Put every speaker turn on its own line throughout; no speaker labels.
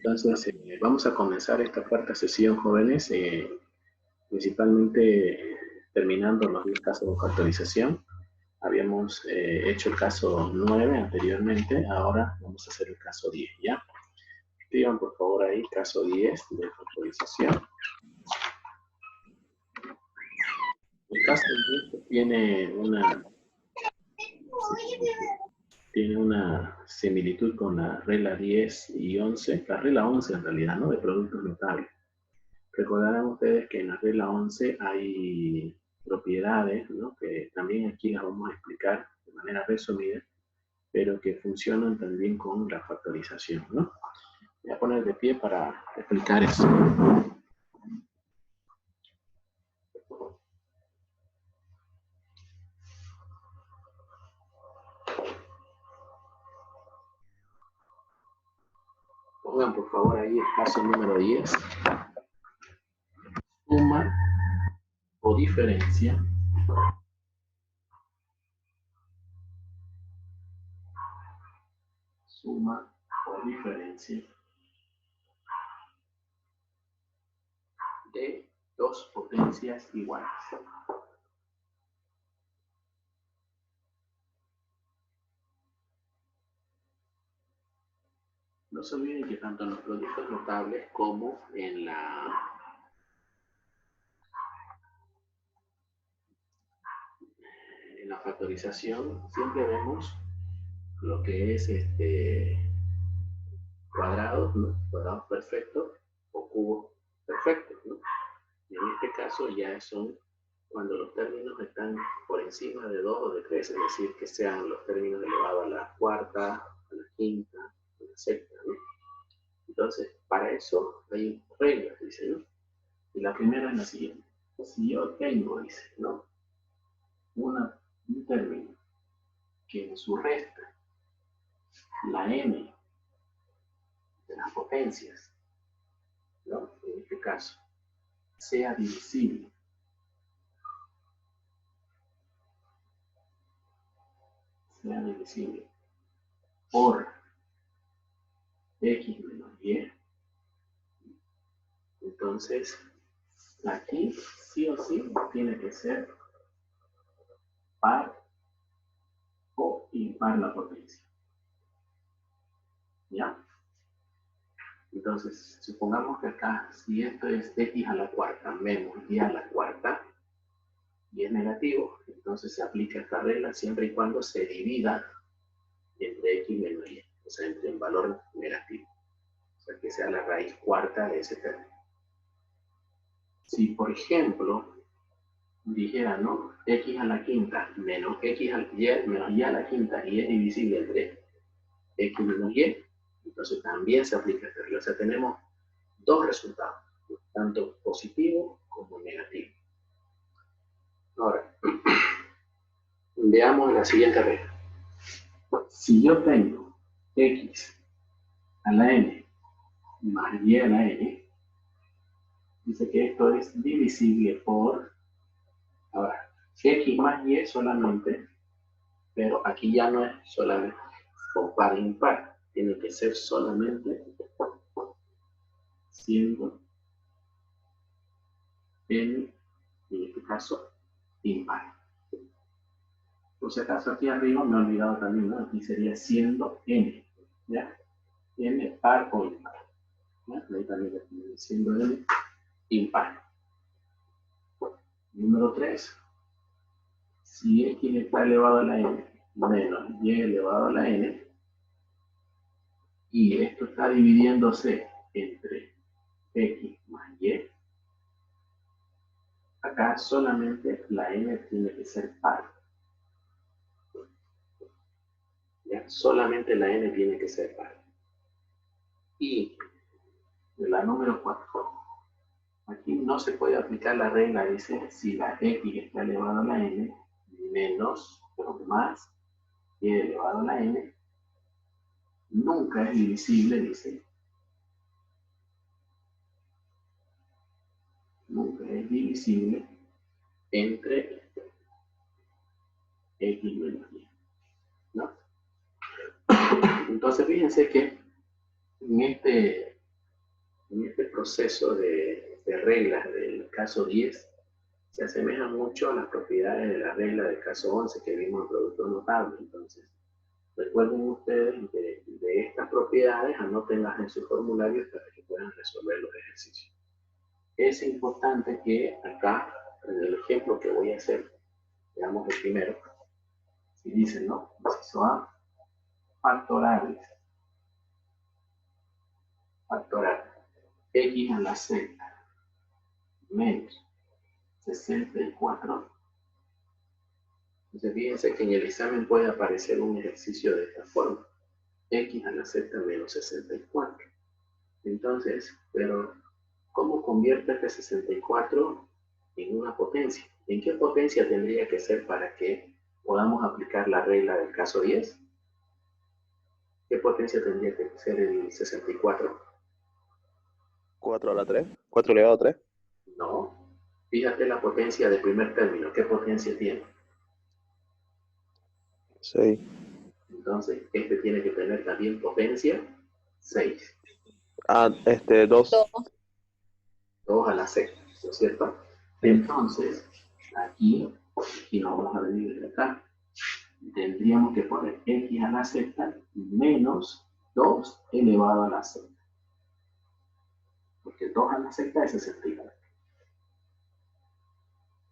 Entonces, vamos a comenzar esta cuarta sesión, jóvenes, principalmente terminando los 10 casos de factorización. Habíamos hecho el caso 9 anteriormente, ahora vamos a hacer el caso 10, ¿ya? Escriban por favor ahí, caso 10 de factorización. El caso 10 tiene una similitud con la regla 10 y 11, la regla 11 en realidad, ¿no? De productos notables. Recordarán ustedes que en la regla 11 hay propiedades, ¿no? Que también aquí las vamos a explicar de manera resumida, pero que funcionan también con la factorización, ¿no? Voy a poner de pie para explicar eso. Pongan por favor ahí el caso número 10. Suma o diferencia de dos potencias iguales. No se olviden que tanto en los productos notables como en la factorización siempre vemos lo que es cuadrados, ¿no? Cuadrados perfectos o cubos perfectos, ¿no? Y en este caso ya son cuando los términos están por encima de 2 o de 3, es decir, que sean los términos elevados a la cuarta, a la quinta, a la sexta, ¿no? Entonces, para eso hay reglas, dice, ¿no? Y la primera es la siguiente. Si yo tengo, dice, ¿no? Un término que en su resta, la n de las potencias, ¿no? En este caso, sea divisible por x menos y, entonces aquí sí o sí tiene que ser par o impar la potencia. ¿Ya? Entonces, supongamos que acá, si esto es x a la cuarta menos y a la cuarta, y es negativo, entonces se aplica esta regla siempre y cuando se divida entre x menos y, o sea, entre un valor negativo. O sea, que sea la raíz cuarta de ese término. Si, por ejemplo, dijera, ¿no? X a la quinta menos x al y menos y a la quinta y es divisible entre x menos y, entonces también se aplica esta regla. O sea, tenemos dos resultados, tanto positivo como negativo. Ahora, veamos la siguiente regla. Si yo tengo x a la n más y a la n, dice que esto es divisible por, ahora, x más y solamente, pero aquí ya no es solamente por par e impar, tiene que ser solamente siendo n, en este caso, impar. Por si acaso aquí arriba me he olvidado también, ¿no? Aquí sería siendo n, ¿ya? N par o impar. ¿Ya? Ahí también siendo n impar. Número 3. Si x está elevado a la n menos y elevado a la n, y esto está dividiéndose entre x más y, acá solamente la n tiene que ser par. ¿Ya? Solamente la n tiene que ser par. Y la número 4. Aquí no se puede aplicar la regla, dice, si la x está elevado a la n menos, pero más, y elevado a la n, nunca es divisible, dice. Nunca es divisible entre x menos y, ¿no? Entonces, fíjense que en este en este proceso de reglas del caso 10 se asemeja mucho a las propiedades de la regla del caso 11 que vimos en productos notables. Entonces, recuerden ustedes de estas propiedades, anótenlas en sus formularios para que puedan resolver los ejercicios. Es importante que acá, en el ejemplo que voy a hacer, veamos el primero. Si dicen, ¿no? Inciso A, factorales. Factorar x a la z menos 64. Entonces, fíjense que en el examen puede aparecer un ejercicio de esta forma. X a la z menos 64. Entonces, pero, ¿cómo convierte este 64 en una potencia? ¿En qué potencia tendría que ser para que podamos aplicar la regla del caso 10? ¿Qué potencia tendría que ser el 64?
4 a la 3. 4 elevado a 3.
No. Fíjate la potencia del primer término. ¿Qué potencia tiene?
6.
Entonces, este tiene que tener también potencia 6.
Ah, 2.
2 a la z, ¿no es cierto?
Sí.
Entonces, aquí nos vamos a venir de acá. Tendríamos que poner x a la z menos 2 elevado a la z. Porque 2 a la z es 64.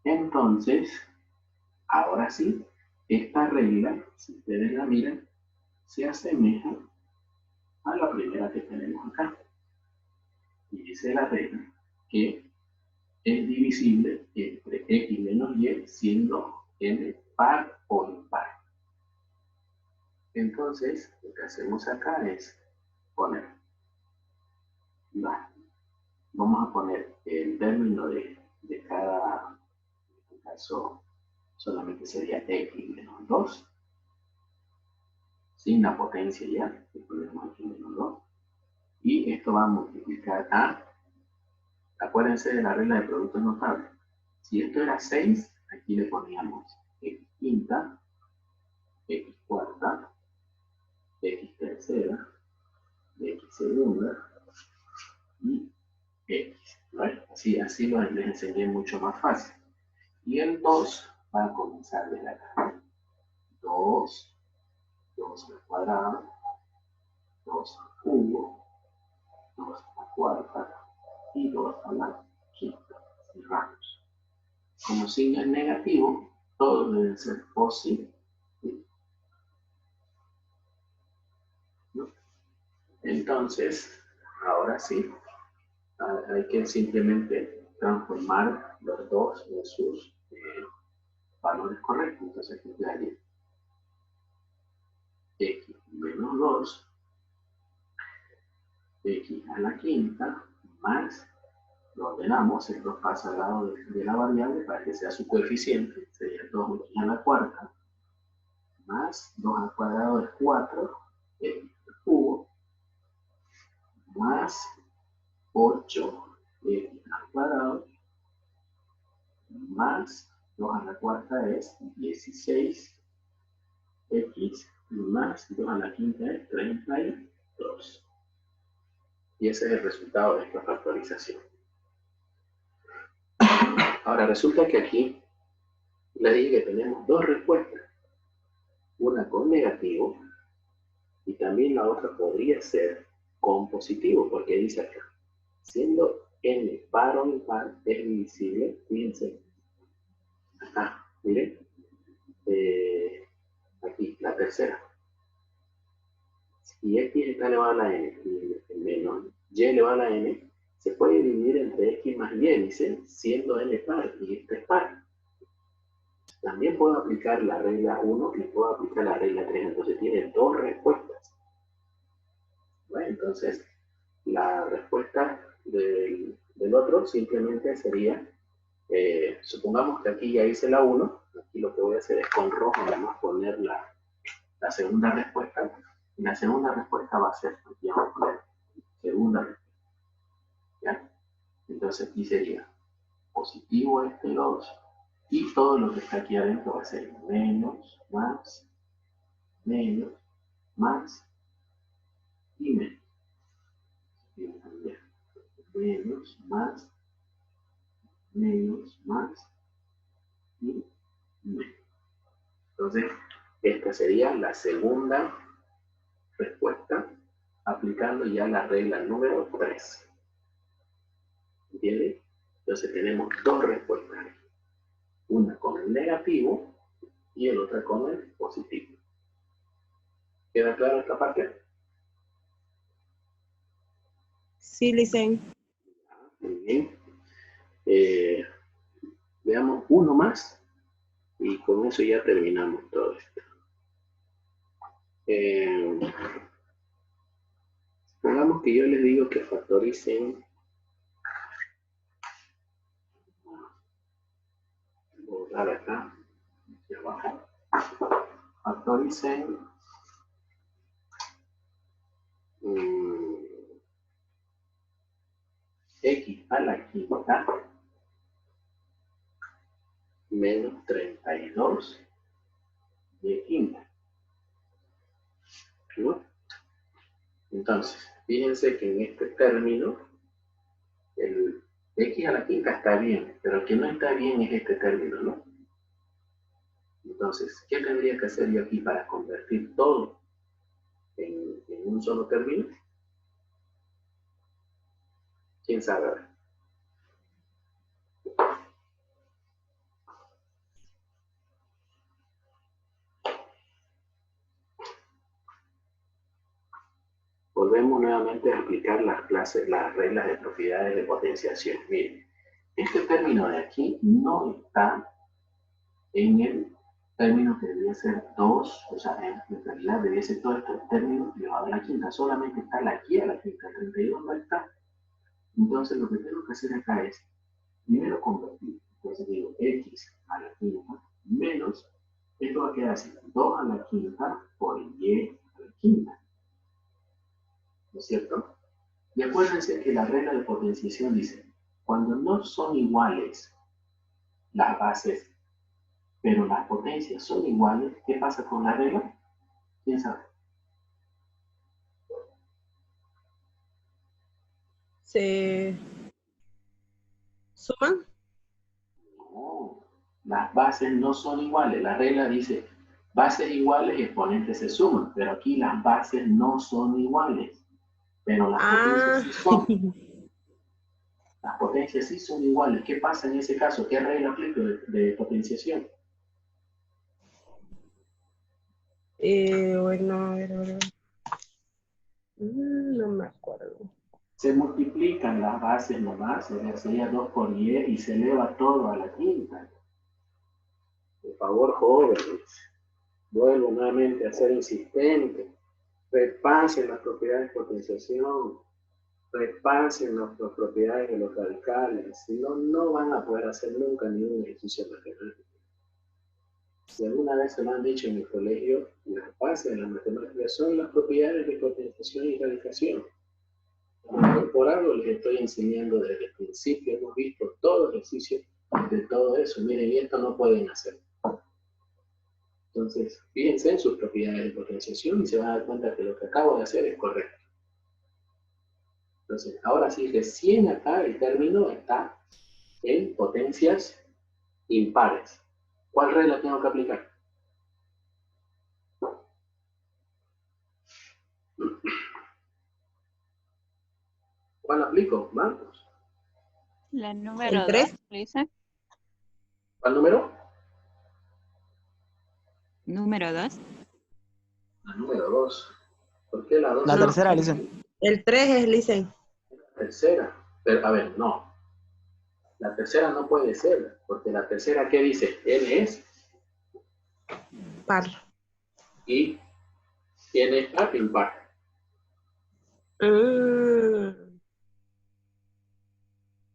Entonces, ahora sí, esta regla, si ustedes la miran, se asemeja a la primera que tenemos acá. Y dice la regla que es divisible entre x menos y siendo n par o impar. Entonces, lo que hacemos acá es poner, vamos a poner el término de cada, en este caso, solamente sería x menos 2, sin la potencia ya, que ponemos aquí menos 2, y esto va a multiplicar a, acuérdense de la regla de productos notables, si esto era 6, aquí le poníamos x quinta, x cuarta, x tercera, x segunda y x. ¿Vale? Así les enseñé mucho más fácil. Y el 2 va a comenzar de acá. 2 al cuadrado, 2 al cubo, 2 a la cuarta y 2 a la quinta. Cerramos. Como signo es negativo, todos deben ser positivos. ¿No? Entonces, ahora sí, hay que simplemente transformar los dos en sus valores correctos. Entonces, aquí quedaría x menos 2, x a la quinta, más, lo ordenamos, esto pasa al lado de la variable para que sea su coeficiente, sería 2x a la cuarta, más 2 al cuadrado es 4, x al cubo, más 8 x al cuadrado, más 2 a la cuarta es 16 x más 2 a la quinta es 32. Y ese es el resultado de esta factorización. Ahora resulta que aquí le dije que tenemos dos respuestas. Una con negativo y también la otra podría ser con positivo, porque dice acá, siendo n par o impar es divisible, fíjense, acá, miren, aquí, la tercera. Si x está elevado a la n y menos y elevado a la n, se puede dividir entre x más y, dice, siendo n par y este es par. También puedo aplicar la regla 1 y puedo aplicar la regla 3, entonces tiene dos respuestas. Bueno, entonces, la respuesta del otro simplemente sería, supongamos que aquí ya hice la 1, aquí lo que voy a hacer es con rojo además poner la segunda respuesta, y la segunda respuesta va a ser, aquí vamos a poner segunda respuesta, ¿ya? Entonces aquí sería positivo este 2, y todo lo que está aquí adentro va a ser menos, más y menos. menos, más, menos, más y menos. Entonces, esta sería la segunda respuesta aplicando ya la regla número 3. ¿Entienden? Entonces tenemos dos respuestas. Una con el negativo y el otra con el positivo. ¿Queda claro esta parte?
Sí, Licen.
Muy bien. Veamos uno más y con eso ya terminamos todo esto. Supongamos que yo les digo que factoricen. Voy a dar acá, aquí abajo. Factoricen x a la quinta menos 32 y quinta. ¿No? Entonces, fíjense que en este término, el x a la quinta está bien, pero el que no está bien es este término, ¿no? Entonces, ¿qué tendría que hacer yo aquí para convertir todo en un solo término? ¿Quién sabe? A ver. Volvemos nuevamente a explicar las reglas de propiedades de potenciación. Miren, este término de aquí no está en el término que debería ser 2, o sea, en realidad debería ser todo este término elevado a la quinta, solamente está la aquí a la quinta, 32 no está. Entonces lo que tengo que hacer acá es, primero convertir, entonces digo x a la quinta menos, esto va a quedar así, 2 a la quinta por y a la quinta. ¿No es cierto? Y acuérdense que la regla de potenciación dice, cuando no son iguales las bases, pero las potencias son iguales, ¿qué pasa con la regla? ¿Quién sabe?
¿Se suman?
No, las bases no son iguales. La regla dice, bases iguales y exponentes se suman, pero aquí las bases no son iguales, pero las potencias sí son. Las potencias sí son iguales. ¿Qué pasa en ese caso? ¿Qué regla aplico de potenciación?
Bueno, a ver. No me acuerdo.
Se multiplican las bases nomás, sería 2 por y se eleva todo a la quinta. Por favor, jóvenes, vuelvo nuevamente a ser insistente. Repasen las propiedades de potenciación, repasen las propiedades de los radicales, si no, no van a poder hacer nunca ningún ejercicio matemático. Si alguna vez se lo han dicho en el colegio, las bases de las matemáticas son las propiedades de potenciación y radicación. Por algo les estoy enseñando desde el principio, hemos visto todo ejercicio de todo eso. Miren, y esto no pueden hacer. Entonces, fíjense en sus propiedades de potenciación y se van a dar cuenta que lo que acabo de hacer es correcto. Entonces, ahora sí, recién acá el término está en potencias impares. ¿Cuál regla tengo que aplicar? ¿Cuál aplico? Vamos.
La número
¿El 3?
2, Lisa.
¿Cuál número?
Número 2.
La número 2. ¿Por qué la 2?
La
No,
tercera, Licen.
el 3 es Licen.
La tercera. Pero, a ver, no. La tercera no puede ser, porque la tercera, ¿qué dice? N es
Par.
y N es par, impar.
Mm,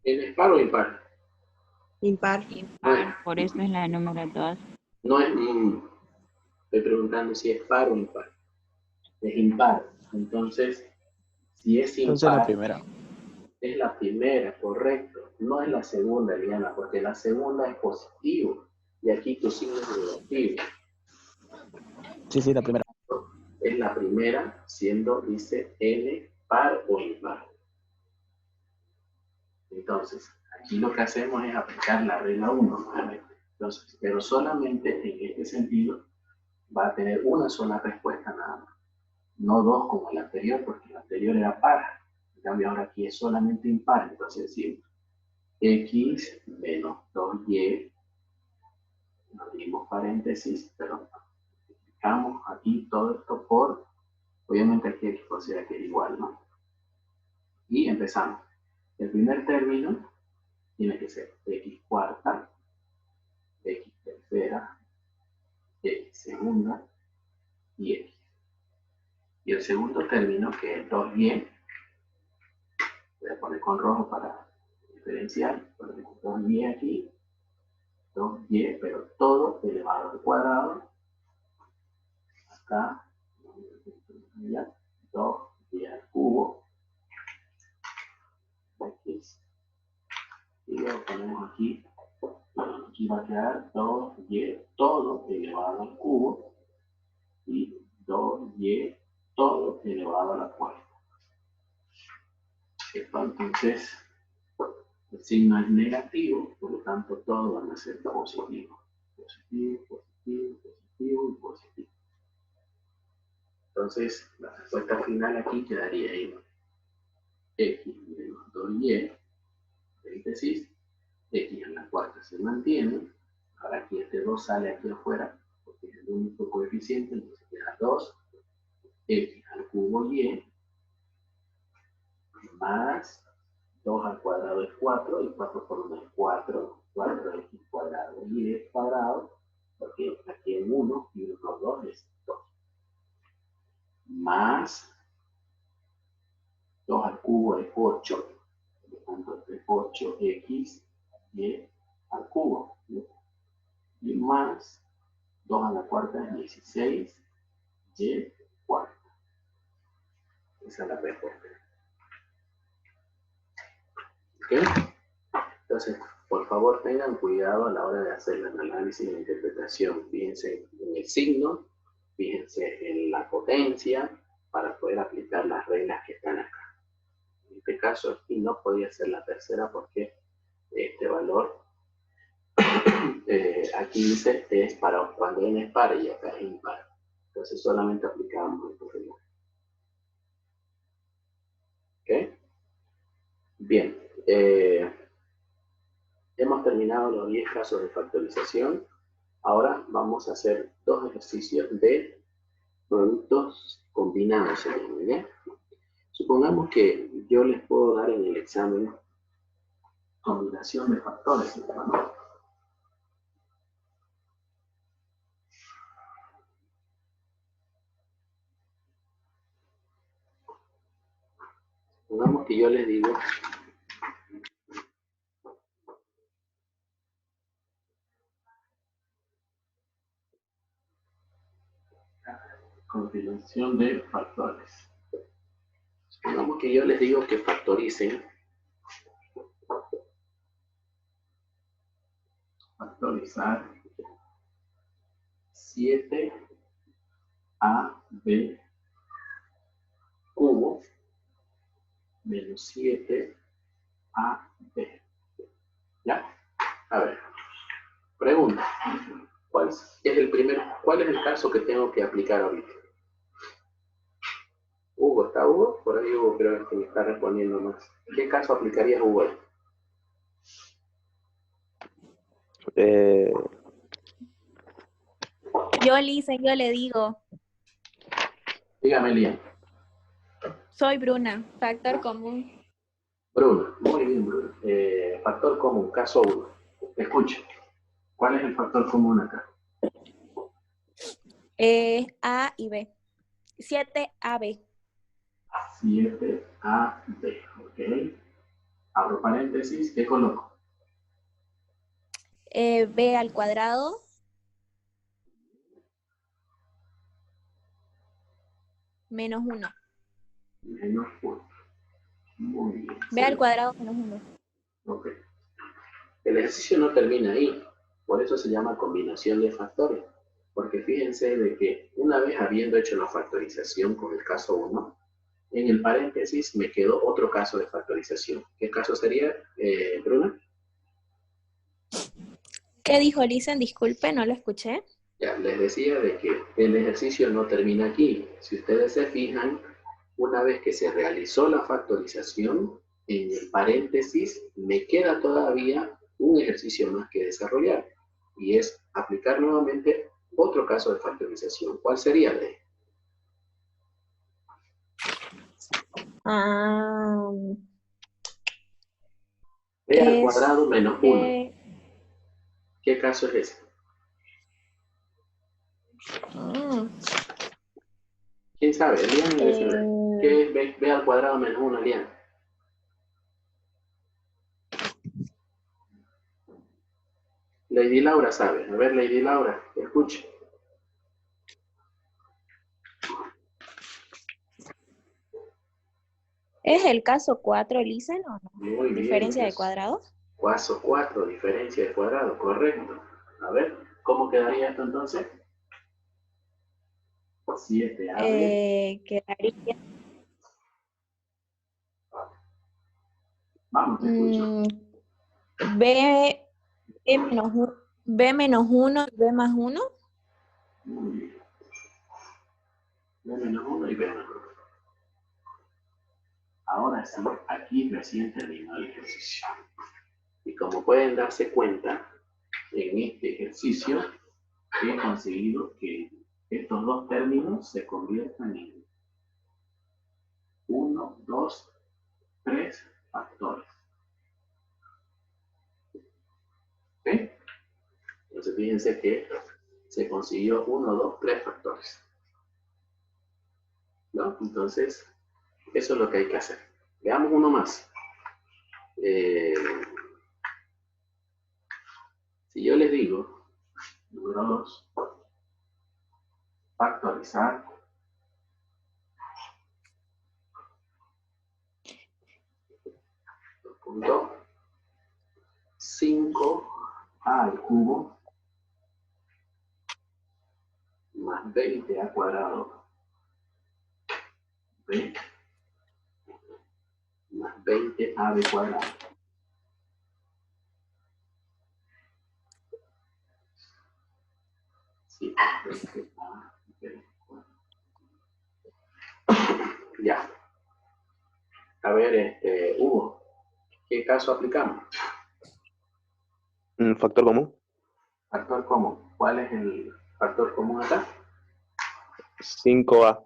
¿N es par o impar?
impar.
Impar, por eso es la número 2.
No es, estoy preguntando si es par o impar. Es impar. Entonces, si es
Entonces la
impar,
primera.
es la primera, correcto. No es la segunda, Liana, porque la segunda es positivo. Y aquí tu signo es negativo.
Sí, la primera.
Es la primera, siendo, dice, N par o impar. Entonces, aquí lo que hacemos es aplicar la regla 1 nuevamente. Entonces, pero solamente en este sentido va a tener una sola respuesta nada más. No dos como el anterior, porque el anterior era par. En cambio, ahora aquí es solamente impar. Entonces decimos x menos 2y, abrimos paréntesis, pero multiplicamos aquí todo esto por, obviamente aquí x considera que es igual, ¿no? Y empezamos. El primer término tiene que ser x cuarta, x tercera, x segunda y x. Y el segundo término, que es 2y, voy a poner con rojo para diferenciar, ponemos 2y aquí, 2y, pero todo elevado al cuadrado, acá, 2y al cubo, x, y luego ponemos aquí va a quedar 2y todo elevado al cubo, y 2y todo elevado a la cuarta. Esto entonces, el signo es negativo, por lo tanto todos van a ser positivos. Positivo, positivo, positivo y positivo. Entonces, la respuesta final aquí quedaría en x menos 2y, paréntesis, x a la cuarta se mantiene. Ahora aquí este 2 sale aquí afuera, porque es el único coeficiente, entonces queda 2, x al cubo y, más 2 al cuadrado es 4, y 4 por 1 es 4, 4x cuadrado y es cuadrado, porque aquí en 1 y 1 por 2 es 2. Más 2 al cubo es 8, por lo tanto es 8x y al cubo, ¿sí? Y más 2 a la cuarta es 16 y cuarta. Esa es la respuesta. ¿Ok? Entonces, por favor, tengan cuidado a la hora de hacer el análisis y la interpretación. Fíjense en el signo, fíjense en la potencia, para poder aplicar las reglas que están acá. En este caso, aquí no podía ser la tercera porque este valor, aquí dice es para cuando n es par y acá es impar. Entonces, solamente aplicamos esta regla. ¿Ok? Bien. Hemos terminado los 10 casos de factorización. Ahora vamos a hacer 2 ejercicios de productos combinados. ¿Ya? Supongamos que yo les puedo dar en el examen combinación de factores, ¿no? Supongamos que yo les digo combinación de factores. Supongamos que yo les digo que factoricen factorizar 7ab cubo menos 7ab. ¿Ya? A ver, pregunta. ¿Cuál es el caso que tengo que aplicar ahorita? Hugo, ¿está Hugo? Por ahí Hugo creo que me está respondiendo más. ¿Qué caso aplicarías, Hugo?
Yo le digo.
Dígame, Lian.
Soy Bruna, factor común.
Bruno, muy bien, Bruno. Factor común, caso 1. Escucha, ¿cuál es el factor común acá?
A y B. 7AB.
7ab, ¿ok? Abro paréntesis, ¿qué coloco?
B al cuadrado. Menos 1.
Menos 1. Muy bien.
B al cuadrado menos 1.
Ok. El ejercicio no termina ahí. Por eso se llama combinación de factores. Porque fíjense de que una vez habiendo hecho la factorización con el caso 1, En el paréntesis me quedó otro caso de factorización. ¿Qué caso sería, Bruna?
¿Qué dijo Lisen? Disculpe, no lo escuché.
Ya, les decía de que el ejercicio no termina aquí. Si ustedes se fijan, una vez que se realizó la factorización, en el paréntesis me queda todavía un ejercicio más que desarrollar. Y es aplicar nuevamente otro caso de factorización. ¿Cuál sería, Ley?
Ah,
B al
es
cuadrado menos 1.
que...
¿Qué caso es ese?
ah,
¿Quién sabe? Elian debe saber.
eh,
¿Qué es B al cuadrado menos 1, Elian? Lady Laura sabe. A ver, Lady Laura, escuche.
¿Es el caso 4, Lisen, o no?
Muy bien.
¿Diferencia de cuadrados?
Caso 4, diferencia de cuadrado, correcto. A ver, ¿cómo quedaría esto entonces? 7AB.
Quedaría...
Vamos, te escucho.
B, B menos 1 y B más 1.
Muy bien. B menos 1 y B menos 1. Ahora sí, aquí recién terminó el ejercicio. Y como pueden darse cuenta, en este ejercicio he conseguido que estos dos términos se conviertan en 1, 2, 3 factores. ¿Ok? Entonces fíjense que se consiguió 1, 2, 3 factores. ¿No? Entonces, eso es lo que hay que hacer. Veamos uno más. Si yo les digo, número 2, factorizar punto 5 al cubo más 20 al cuadrado b más 20 ab cuadrado. Sí, 20 a b cuadrado. Ya. A ver, Hugo, ¿qué caso aplicamos?
Factor común.
Factor común. ¿Cuál es el factor común acá?
5A.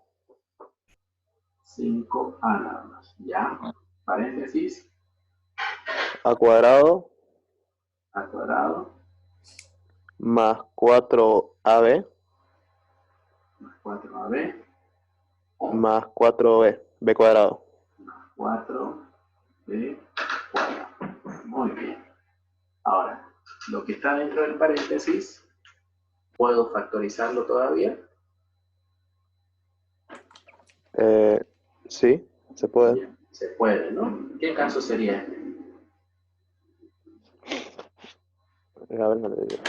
5a nada más. Ya. Paréntesis.
A cuadrado
A cuadrado
más 4AB
más 4ab
más 4B. B cuadrado.
más 4b cuadrado. Muy bien. Ahora, lo que está dentro del paréntesis, ¿puedo factorizarlo todavía?
Sí, se puede.
Bien, se puede, ¿no? ¿Qué caso sería este?
A ver, no le digo.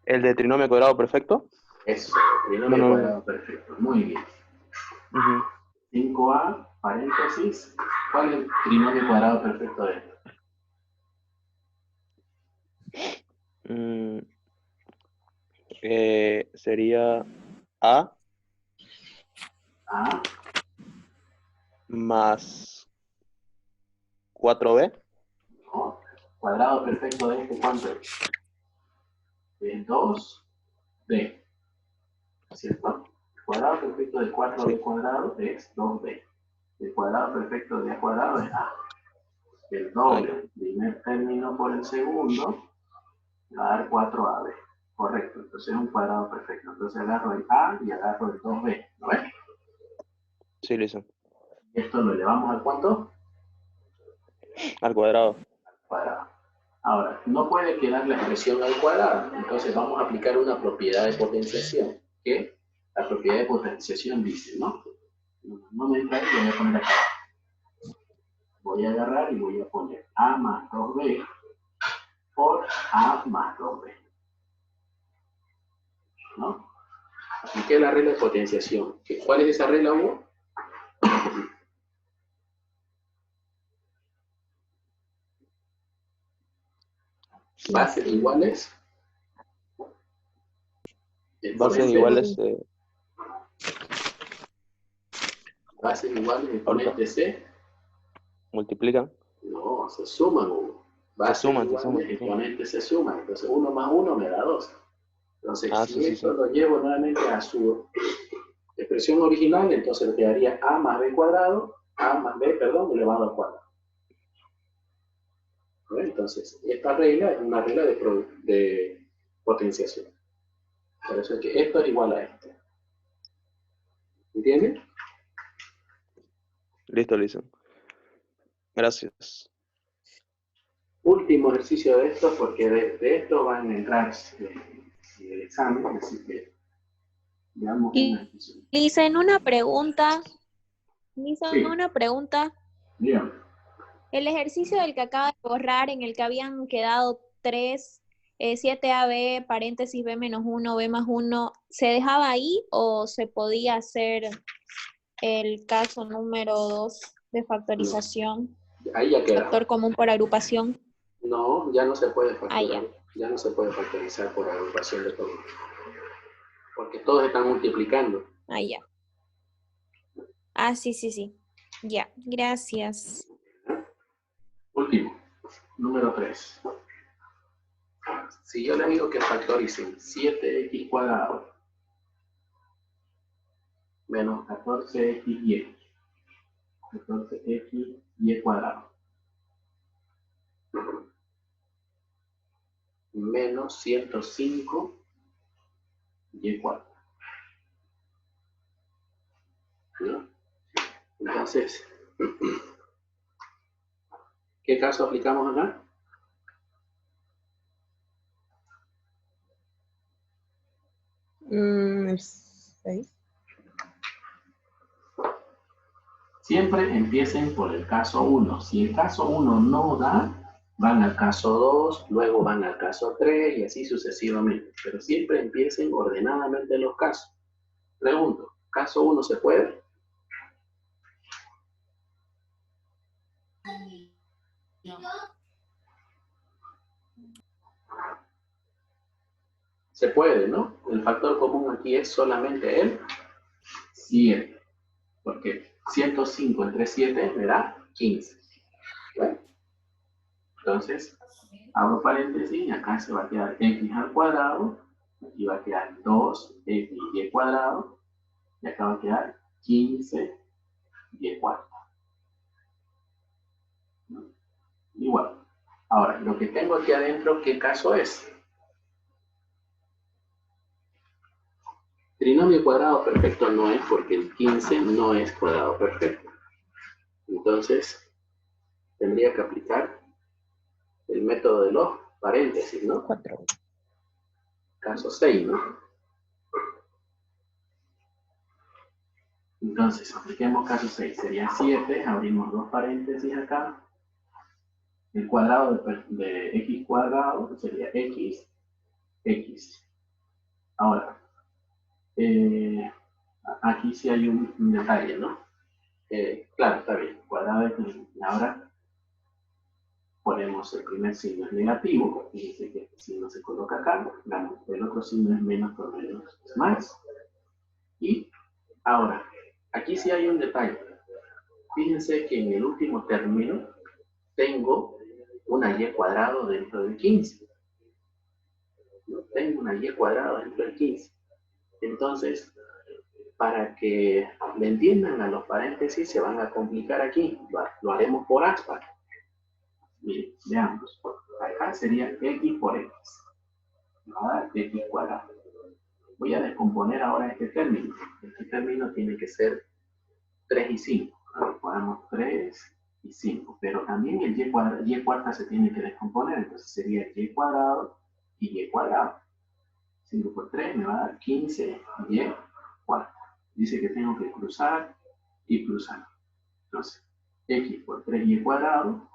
¿El de trinomio cuadrado perfecto?
Eso, trinomio
No.
cuadrado perfecto. Muy bien.
Ujú.
5a, paréntesis. ¿Cuál es el trinomio cuadrado perfecto de esto?
Sería A
A
más 4B.
¿no? Cuadrado perfecto de este, ¿cuánto es? Es 2b, ¿cierto? El cuadrado perfecto de 4b
Sí.
cuadrado es 2b. El cuadrado perfecto de a cuadrado es a. El doble, primer término por el segundo, va a dar 4ab. Correcto, entonces es un cuadrado perfecto. Entonces agarro el a y agarro el 2b, ¿no ves?
Sí, listo.
Esto lo elevamos al ¿cuánto?
Al cuadrado.
Cuadrado. Ahora, no puede quedar la expresión al cuadrado, entonces vamos a aplicar una propiedad de potenciación, que la propiedad de potenciación dice, ¿no? No me entra ahí, lo voy a poner acá. Voy a agarrar y voy a poner a más 2b por a más 2b, ¿no? Apliqué la regla de potenciación. ¿Cuál es esa regla, Hugo? Bases iguales.
Bases iguales.
Bases iguales, exponente C.
Multiplican.
No, se suman, Hugo. Bases iguales, exponente se suman. Entonces 1 más 1 me da 2. Entonces, si esto lo llevo nuevamente a su expresión original, entonces quedaría a más b cuadrado, elevado al cuadrado. ¿No? Entonces, esta regla es una regla de potenciación. Por eso es que esto es igual a esto. ¿Entienden?
Listo, Listen. Gracias.
Último ejercicio de esto, porque de esto van a entrar el examen, así que veamos una ejercicio.
Listen, una pregunta.
Sí.
Una pregunta.
Bien.
El ejercicio del que acaba de borrar, en el que habían quedado 3, 7AB, paréntesis B menos 1, B más 1, ¿se dejaba ahí o se podía hacer el caso número 2 de factorización?
Ahí ya queda.
Factor común por agrupación.
No, ya no se puede factorizar.
Ah,
ya no se puede factorizar por agrupación de todo. Porque todos están multiplicando.
Ah, ya. Ah, sí. Ya, gracias.
Último, número 3. Si yo le digo que factoricen 7x cuadrado menos 14xy, 14xy cuadrado, menos 105y cuadrado. ¿No? Entonces, ¿qué caso aplicamos acá?
El 6.
Siempre empiecen por el caso 1. Si el caso 1 no da, van al caso 2, luego van al caso 3 y así sucesivamente. Pero siempre empiecen ordenadamente los casos. Pregunto, ¿caso 1 se puede? Se puede, ¿no? El factor común aquí es solamente el 7. Porque 105 entre 7 me da 15. ¿Vale? Entonces, abro paréntesis y acá se va a quedar x al cuadrado, aquí va a quedar 2xy cuadrado, y acá va a quedar 15y cuarto. ¿No? Igual. Ahora, lo que tengo aquí adentro, ¿qué caso es? Trinomio cuadrado perfecto no es, porque el 15 no es cuadrado perfecto. Entonces, tendría que aplicar el método de los paréntesis, ¿no?
4.
Caso 6, ¿no? Entonces, apliquemos caso 6. Sería 7, abrimos dos paréntesis acá. El cuadrado de x cuadrado sería x. Ahora, aquí sí hay un detalle, ¿no? Claro, está bien. Cuadrado de x. Ahora ponemos el primer signo es negativo. Fíjense que este signo se coloca acá. El otro signo es menos por menos es más. Y ahora, aquí sí hay un detalle. Fíjense que en el último término tengo una y cuadrado dentro del 15. ¿No? Tengo una y cuadrado dentro del 15. Entonces, para que le entiendan a los paréntesis, se van a complicar aquí. Lo haremos por aspa. Miren, veamos. Acá sería x por x. Me va a dar x cuadrado. Voy a descomponer ahora este término. Este término tiene que ser 3 y 5. Ponemos 3 y 5. Pero también el y cuarta se tiene que descomponer. Entonces sería y cuadrado y y cuadrado. 5 por 3 me va a dar 15 y cuarta. Dice que tengo que cruzar y cruzar. Entonces, x por 3 y cuadrado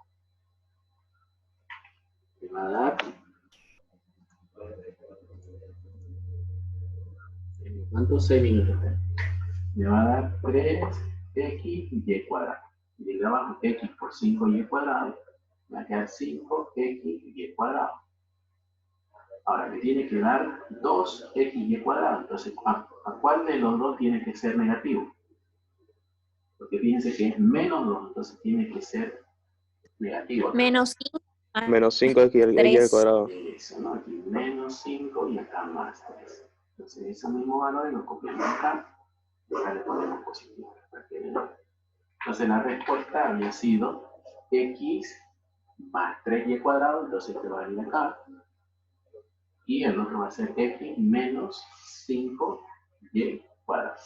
me va a dar ¿Cuántos 6 minutos? Me va a dar 3x y cuadrado. Y de abajo x por 5y cuadrado, me va a quedar 5x y cuadrado. Ahora me tiene que dar 2x cuadrado. Entonces, ¿a cuál de los dos tiene que ser negativo? Porque fíjense que es menos 2, entonces tiene que ser negativo.
Menos 5
Menos 5x al
Tres.
cuadrado.
Eso, ¿no? Aquí menos 5 y acá más 3. Entonces, ese mismo valor lo copiamos acá. Y acá le ponemos positivo. Entonces, la respuesta había sido x más 3y cuadrado. Entonces, este va a venir acá. Y el otro va a ser x menos 5y cuadrado.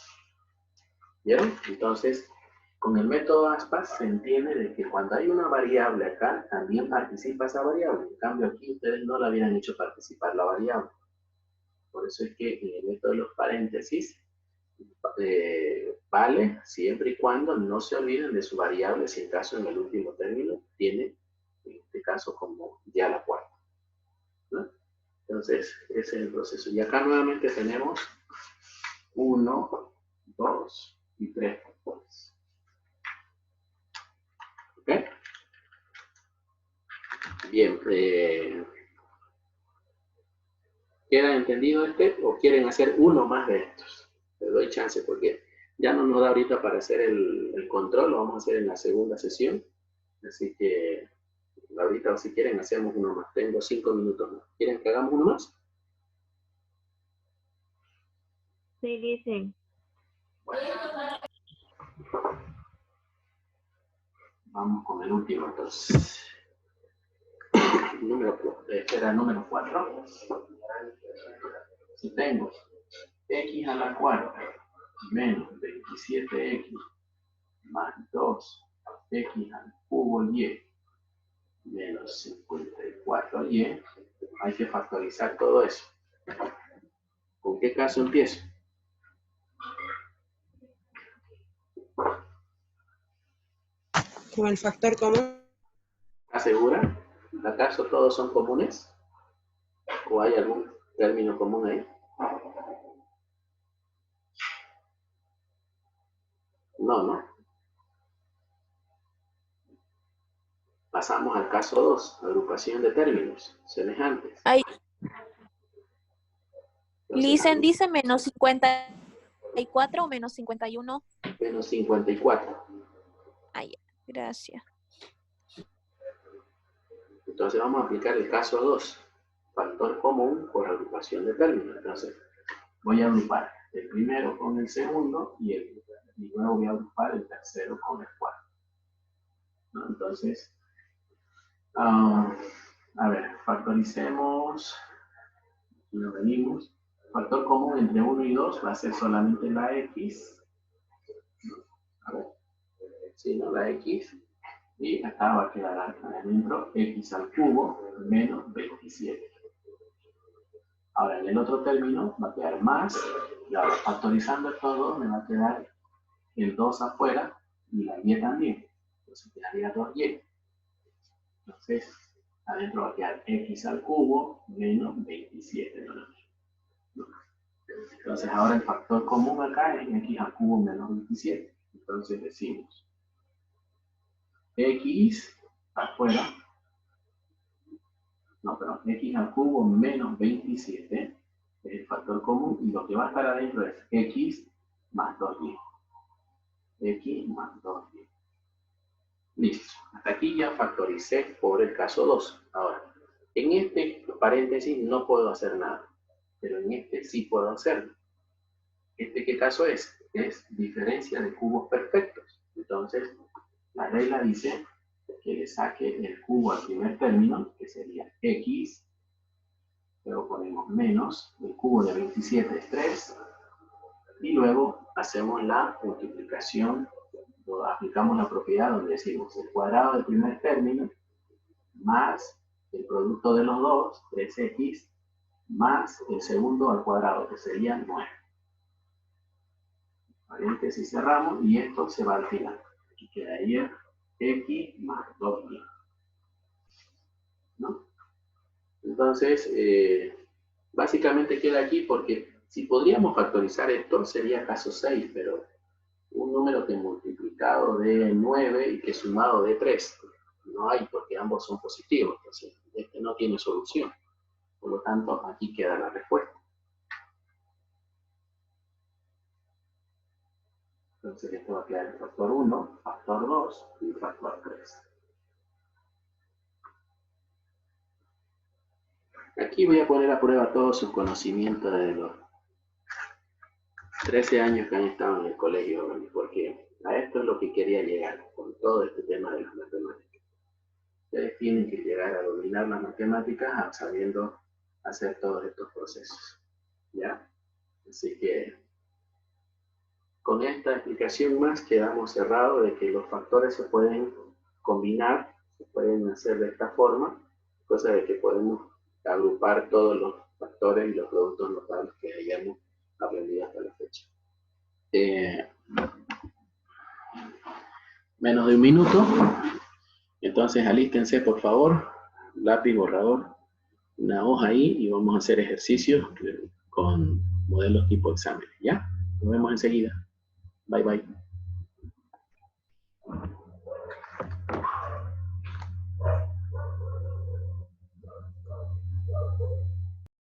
¿Vieron? Entonces, con el método ASPAS se entiende de que cuando hay una variable acá, también participa esa variable. En cambio, aquí ustedes no la hubieran hecho participar la variable. Por eso es que en el método de los paréntesis vale siempre y cuando no se olviden de su variable, si en caso en el último término tiene, en este caso, como ya la cuarta, ¿no? Entonces, ese es el proceso. Y acá nuevamente tenemos 1, 2 y 3 factores. ¿Ok? Bien. ¿Queda entendido este? ¿O quieren hacer uno más de estos? Les doy chance porque ya no nos da ahorita para hacer el control. Lo vamos a hacer en la segunda sesión. Así que ahorita, si quieren, hacemos uno más. Tengo 5 minutos más. ¿Quieren que hagamos uno más?
Sí, dicen.
Vamos con el último, entonces. Era el número 4. Si tengo x a la cuarta menos 27x más 2x al cubo y menos 54y, hay que factorizar todo eso. ¿Con qué caso empiezo?
Con el factor común.
¿Estás segura? ¿Acaso todos son comunes? ¿O hay algún término común ahí? No, ¿no? Pasamos al caso 2, agrupación de términos semejantes.
Ay,
Entonces,
Lisen dice menos 54 o menos 51.
menos 54.
Ay, gracias.
Entonces vamos a aplicar el caso 2, factor común por agrupación de términos. Entonces voy a agrupar el primero con el segundo y luego voy a agrupar el tercero con el cuarto, ¿no? Entonces, a ver, factoricemos, aquí nos venimos. Factor común entre 1 y 2 va a ser solamente la x, a ver, sí, ¿no? La x. Y acá va a quedar adentro x al cubo menos 27. Ahora, en el otro término va a quedar más, y ahora factorizando todo me va a quedar el 2 afuera y la y también. Entonces quedaría 2y. Entonces, adentro va a quedar x al cubo menos 27. Entonces, ahora el factor común acá es x al cubo menos 27. Entonces decimos x afuera, x al cubo menos 27 es el factor común y lo que va a estar adentro es x más 2y. X más 2y. Listo. Hasta aquí ya factoricé por el caso 2. Ahora, en este paréntesis no puedo hacer nada, pero en este sí puedo hacerlo. ¿Este qué caso es? Es diferencia de cubos perfectos. Entonces, la regla dice que le saque el cubo al primer término, que sería x, luego ponemos menos, el cubo de 27 es 3, y luego hacemos la multiplicación, aplicamos la propiedad donde decimos el cuadrado del primer término más el producto de los dos, 3x, más el segundo al cuadrado, que sería 9. Paréntesis cerramos y esto se va al final. Aquí quedaría x más 2y. ¿No? Entonces, básicamente queda aquí porque Si podríamos factorizar esto, sería caso 6, pero un número que multiplicado de 9 y que sumado de 3, no hay porque ambos son positivos, entonces este no tiene solución. Por lo tanto, aquí queda la respuesta. Entonces esto va a quedar el factor 1, factor 2 y factor 3. Aquí voy a poner a prueba todo su conocimiento de los 13 años que han estado en el colegio, porque a esto es lo que quería llegar con todo este tema de las matemáticas. Ustedes tienen que llegar a dominar las matemáticas sabiendo hacer todos estos procesos, ¿ya? Así que con esta explicación más quedamos cerrados de que los factores se pueden combinar, se pueden hacer de esta forma, cosa de que podemos agrupar todos los factores y los productos notables que hayamos aprendido hasta la fecha. Menos de un minuto, entonces alístense por favor, lápiz, borrador, una hoja ahí y vamos a hacer ejercicios con modelos tipo exámenes, ¿ya? Nos vemos enseguida. Bye, bye.